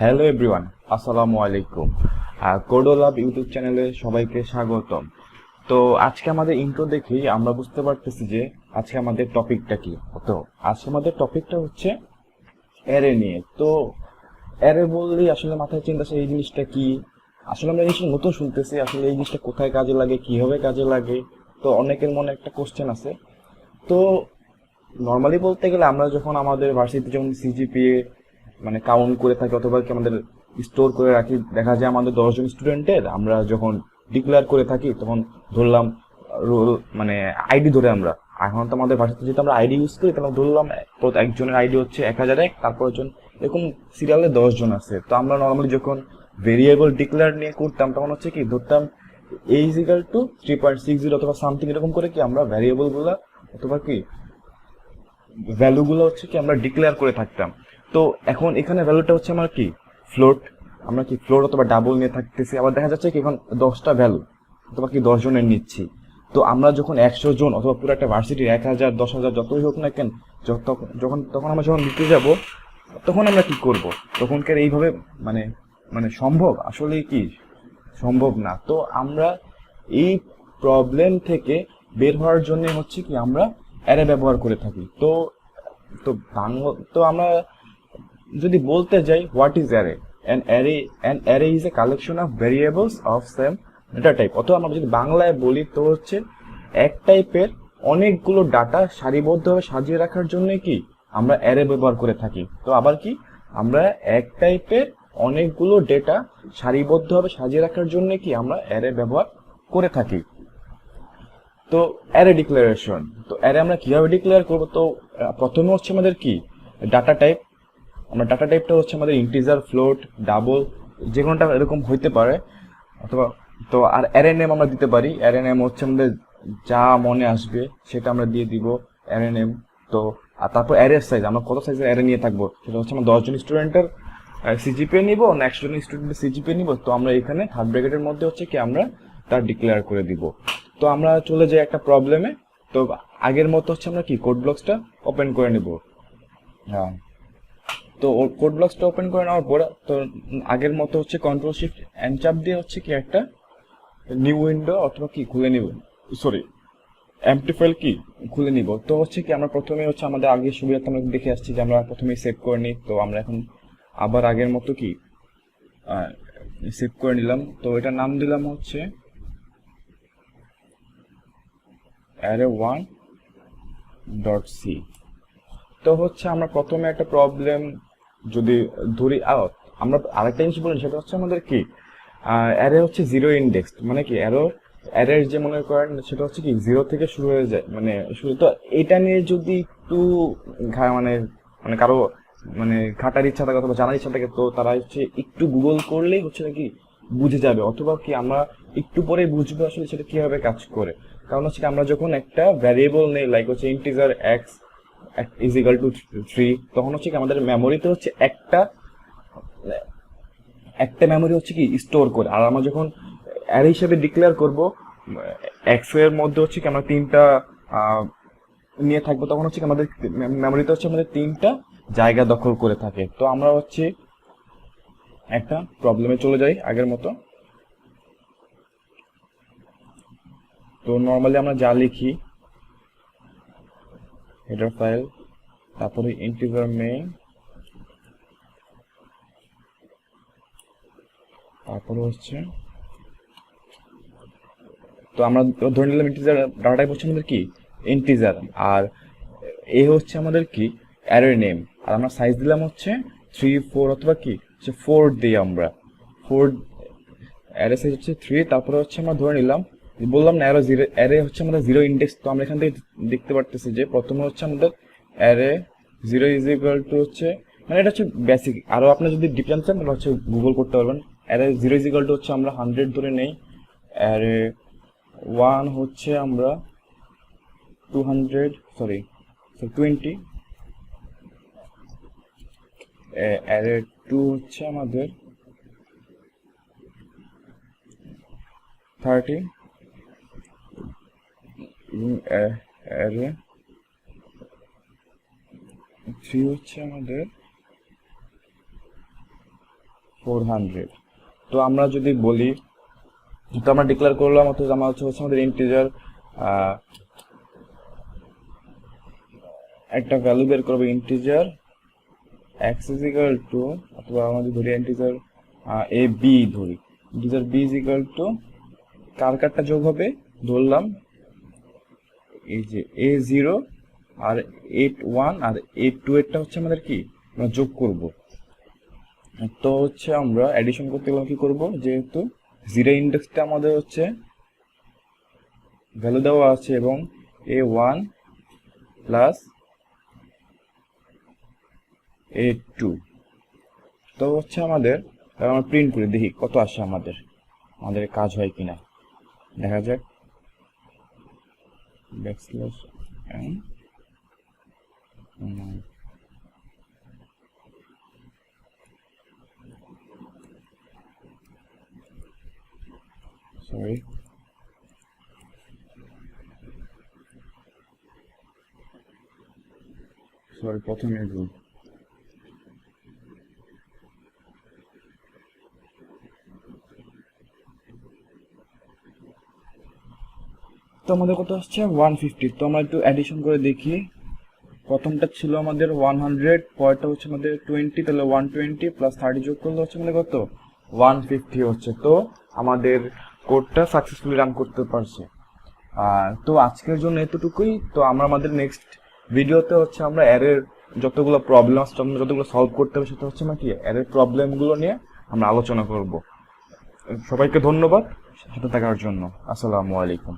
Hello everyone, আসসালামু আলাইকুম। কোডোলাব YouTube চ্যানেলে সবাইকে স্বাগতম। তো আজকে আমাদের ইন্ট্রো দেখেই আমরা বুঝতে পারতেছি যে আজকে আমাদের টপিকটা কি। তো আজকে আমাদের টপিকটা হচ্ছে অ্যারে নিয়ে। তো অ্যারে বললেই আসলে মাথায় চিন্তা আসে এই জিনিসটা কি। আসলে আমরা এই জিনিসটা নতুন শুনতেছি, আসলে এই জিনিসটা কোথায় কাজে লাগে, কিভাবে কাজে লাগে। তো অনেকের মনে একটা কোশ্চেন আছে। তো নর্মালি বলতে গেলে আমরা যখন আমাদের ভার্সিটিতে যখন সিজিপিএ মানে কাউন্ট করে থাকি অথবা কি আমাদের স্টোর করে রাখি, দেখা যায় আমাদের 10 জন স্টুডেন্টের আমরা যখন ডিক্লেয়ার করে থাকি তখন ধরলাম রোল মানে আইডি ধরে আমরা এখন তো আমাদের ভার্সিটিতে যেহেতু আমরা আইডি ইউজ করি তাহলে ধরলাম একজনের আইডি হচ্ছে 1001, তারপর জন এরকম সিরিয়ালে 10 জন আছে। তো আমরা নর্মালি যখন ভেরিয়েবল ডিক্লেয়ার নিয়ে করতাম তখন হচ্ছে কি ধরতাম a is equal to 3.60 অথবা সামথিং এরকম করে কি আমরা ভ্যারিয়েবল গুলা অথবা কি ভ্যালুগুলো হচ্ছে কি আমরা ডিক্লেয়ার করে থাকতাম। তো এখন এখানে ভ্যালুটা হচ্ছে আমার কি ফ্লোট, আমরা কি ফ্লোট অথবা ডাবল নিয়ে থাকতেছি। আবার দেখা যাচ্ছে কি এখন 10টা ভ্যালু অথবা কি 10 জনের নিচ্ছি। তো আমরা যখন 100 জন অথবা পুরো একটা ভার্সিটির 1000 10,000 যতই হোক না কেন, তখন আমরা যখন নিতে যাব তখন আমরা কি করব, তখনকার এইভাবে মানে মানে সম্ভব আসলে কি সম্ভব না। তো আমরা এই প্রবলেম থেকে বের হওয়ার জন্য হচ্ছে কি আমরা অ্যারে ব্যবহার করে থাকি। তো তো তো আমরা যদি বলতে যাই what is array, an array is a collection of variables of same data type. অথবা আমরা যদি বাংলায় বলি তো হচ্ছে এক টাইপের অনেকগুলো ডাটা সারিবদ্ধভাবে সাজিয়ে রাখার জন্য কি আমরা অ্যারে ব্যবহার করে থাকি। তো আবার কি আমরা এক টাইপের অনেকগুলো ডেটা সারিবদ্ধভাবে সাজিয়ে রাখার জন্য কি আমরা অ্যারে ব্যবহার করে থাকি। তো অ্যারে ডিক্লারেশন, তো অ্যারে আমরা কিভাবে ডিক্লেয়ার করব। তো প্রথমে হচ্ছে আমাদের কি ডাটা টাইপ, আমরা ডাটা টাইপটা হচ্ছে আমাদের ইন্টিজার, ফ্লোট, ডাবল যে কোনোটা এরকম হইতে পারে। অথবা তো আর অ্যারে নেম আমরা দিতে পারি, অ্যারে নেম হচ্ছে আমাদের যা মনে আসবে সেটা আমরা দিয়ে দিব অ্যারে নেম। তো আর তারপর অ্যারে সাইজ, আমরা কত সাইজের অ্যারে নিয়ে থাকবো সেটা হচ্ছে আমরা 10 জন স্টুডেন্টের সিজিপিএ নিব না 100 জন স্টুডেন্টের সিজিপিএ নিব। তো আমরা এখানে থার্ড ব্র্যাকেটের মধ্যে হচ্ছে কি আমরা তার ডিক্লেয়ার করে দিব। তো আমরা চলে যাই একটা প্রবলেমে। তো আগের মতো হচ্ছে আমরা কি কোড ব্লকসটা ওপেন করে নিব। হ্যাঁ, তো কোড ব্লকসটা ওপেন করে নেওয়ার পর তো আগের মতো হচ্ছে কন্ট্রোল শিফট এন চাপ দিয়ে হচ্ছে কি একটা নিউ উইন্ডো অথবা কি খুলে নিব, সরি এমটি ফাইল কি খুলে নিব। তো হচ্ছে কি আমরা প্রথমে হচ্ছে আমাদের আগের সুবিধাতে আমরা দেখে আসছি যে আমরা প্রথমে সেভ করে নিই। তো আমরা এখন আবার আগের মতো কি সেভ করে নিলাম। তো এটার নাম দিলাম হচ্ছে array1.c। তো হচ্ছে আমরা প্রথমে একটা প্রবলেম যদি ধরি, আমরা আরেকটা জিনিস বলি সেটা হচ্ছে আমাদের কি অ্যারে হচ্ছে জিরো ইন্ডেক্স, মানে কি অ্যারের যে মনে করেন সেটা হচ্ছে কি 0 থেকে শুরু হয়ে যায়, মানে শুরু। তো এটা নিয়ে যদি একটু মানে মানে কারো মানে ঘাটার ইচ্ছা থাকে অথবা জানার ইচ্ছা থাকে তো তারা হচ্ছে একটু গুগল করলেই হচ্ছে নাকি বুঝে যাবে, অথবা কি আমরা একটু পরে বুঝবো আসলে সেটা কিভাবে কাজ করে। কারণ হচ্ছে আমরা যখন একটা ভ্যারিয়েবল নেই লাইক হচ্ছে integer x is equal to 3, তখন হচ্ছে কি আমাদের মেমোরিতে হচ্ছে একটা একটা মেমোরি হচ্ছে কি স্টোর করে। আর আমরা যখন অ্যারে হিসেবে ডিক্লেয়ার করব এক্স এর মধ্যে হচ্ছে কি আমরা 3টা নিয়ে থাকবো, তখন হচ্ছে কি আমাদের মেমোরিতে হচ্ছে আমাদের 3টা জায়গা দখল করে থাকে। তো আমরা হচ্ছে একটা প্রবলেমে চলে যাই আগের মতো। তো নর্মালি আমরা যা লিখি হেডার ফাইল, তারপরে ইন্টিজার মেইন, তারপরে হচ্ছে তো আমরা ধরে নিলাম ইন্টিজার ডাটা টাইপ হচ্ছে আমাদের কি ইন্টিজার, আর এ হচ্ছে আমাদের কি অ্যারে নেম, আর আমরা সাইজ দিলাম হচ্ছে 3 4 অথবা কি 4 দিই আমরা 4, অ্যারে সাইজ হচ্ছে 3। তারপরে হচ্ছে আমরা ধরে নিলাম বললাম না অ্যারে হচ্ছে আমাদের জিরো ইন্ডেক্স। তো আমরা এখান থেকে দেখতে পারতেছি যে প্রথমে হচ্ছে আমাদের অ্যারে 0 ইজ ইকুয়াল টু হচ্ছে মানে এটা হচ্ছে বেসিক, আরো আপনি যদি ডিপ জানতে চান তাহলে হচ্ছে গুগল করতে পারবেন। অ্যারে 0 ইজ ইকুয়াল টু হচ্ছে আমরা 100 ধরে নেই, অ্যারে 1 হচ্ছে আমরা 20, অ্যারে 2 হচ্ছে আমাদের 30 এবং অ্যারে 3 হচ্ছে আমাদের 400। তো আমরা যদি বলি, তো আমরা ডিক্লেয়ার করলাম অথচ আমার হচ্ছে আমাদের ইন্টিজার একটা ভ্যালু বের করবো, integer x is equal to, অথবা আমাদের ধরি ইন্টিজার এ বি ধরি, integer B is equal to কার কারটা যোগ হবে, ধরলাম এই যে a0 আর 81 আর 82 এরটা হচ্ছে আমাদের কি আমরা যোগ করব। তো হচ্ছে আমরা এডিশন করতে গেলে কি করব, যেহেতু জিরো ইন্ডেক্সটা আমাদের হচ্ছে ভ্যালু দেওয়া আছে এবং a1 প্লাস a2, তো হচ্ছে আমাদের আমরা প্রিন্ট করে দেখি কত আসে আমাদের কাজ হয় কিনা, দেখা যাক। ব্যাকস্ল্যাশ n সরি প্রথমে ভুল। তো আমাদের কত আসছে 150। তো আমরা একটু অ্যাডিশন করে দেখি, প্রথমটা ছিল আমাদের 100, পরেরটা হচ্ছে আমাদের 20, তাহলে 120 প্লাস 30 যোগ করলে হচ্ছে আমাদের কত 150 হচ্ছে। তো আমাদের কোডটা সাকসেসফুলি রান করতে পারছে। তো আজকের জন্য এতটুকুই। তো আমরা আমাদের নেক্সট ভিডিওতে হচ্ছে আমরা অ্যারের যতগুলো প্রবলেম আছে, যতগুলো সলভ করতে হবে, সেটা হচ্ছে আমরা কি অ্যারের প্রবলেমগুলো নিয়ে আমরা আলোচনা করব। সবাইকে ধন্যবাদ সাথে থাকার জন্য। আসসালামু আলাইকুম।